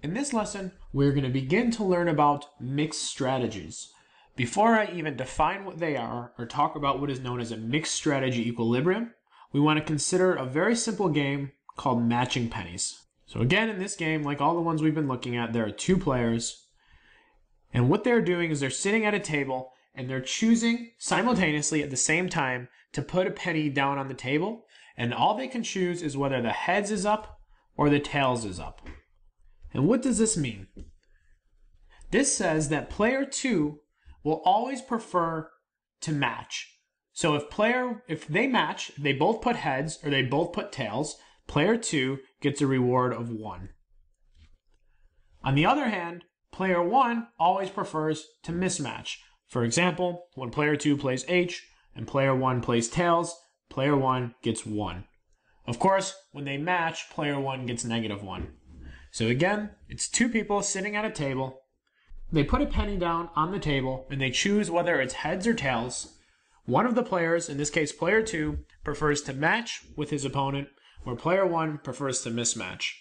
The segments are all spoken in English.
In this lesson, we're going to begin to learn about mixed strategies. Before I even define what they are or talk about what is known as a mixed strategy equilibrium, we want to consider a very simple game called matching pennies. So again, in this game, like all the ones we've been looking at, there are two players. And what they're doing is they're sitting at a table and they're choosing simultaneously at the same time to put a penny down on the table. And all they can choose is whether the heads is up or the tails is up. And what does this mean? This says that player 2 will always prefer to match. So if they match, they both put heads or they both put tails, player 2 gets a reward of 1. On the other hand, player 1 always prefers to mismatch. For example, when player 2 plays H and player 1 plays tails, player 1 gets 1. Of course, when they match, player 1 gets -1. So again, it's two people sitting at a table. They put a penny down on the table and they choose whether it's heads or tails. One of the players, in this case player 2, prefers to match with his opponent, where player 1 prefers to mismatch.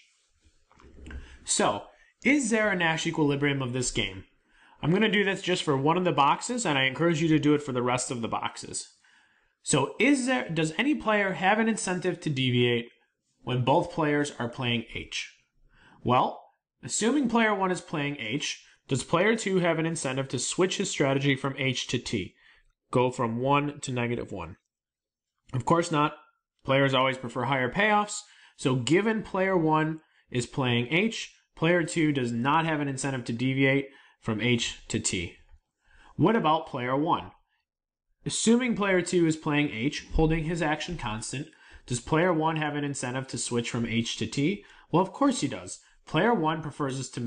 So, is there a Nash equilibrium of this game? I'm going to do this just for one of the boxes, and I encourage you to do it for the rest of the boxes. So, does any player have an incentive to deviate when both players are playing H? Well, assuming player 1 is playing H, does player 2 have an incentive to switch his strategy from H to T? Go from 1 to -1? Of course not. Players always prefer higher payoffs, so given player 1 is playing H, player 2 does not have an incentive to deviate from H to T. What about player 1? Assuming player 2 is playing H, holding his action constant, does player 1 have an incentive to switch from H to T? Well, of course he does. Player 1 prefers to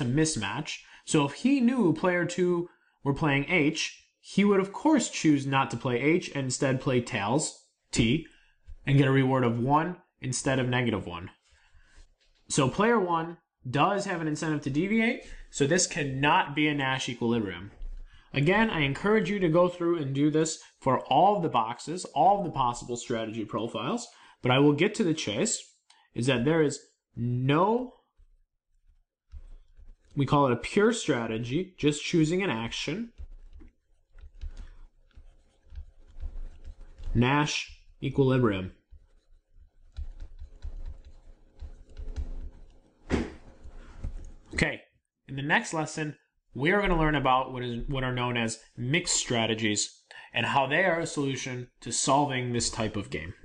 mismatch, so if he knew player 2 were playing H, he would of course choose not to play H and instead play tails, T, and get a reward of 1 instead of -1. So player 1 does have an incentive to deviate, so this cannot be a Nash equilibrium. Again, I encourage you to go through and do this for all of the boxes, all of the possible strategy profiles, but I will get to the chase, is that there is no, we call it a pure strategy, just choosing an action, Nash equilibrium. Okay, in the next lesson, we are going to learn about what are known as mixed strategies and how they are a solution to solving this type of game.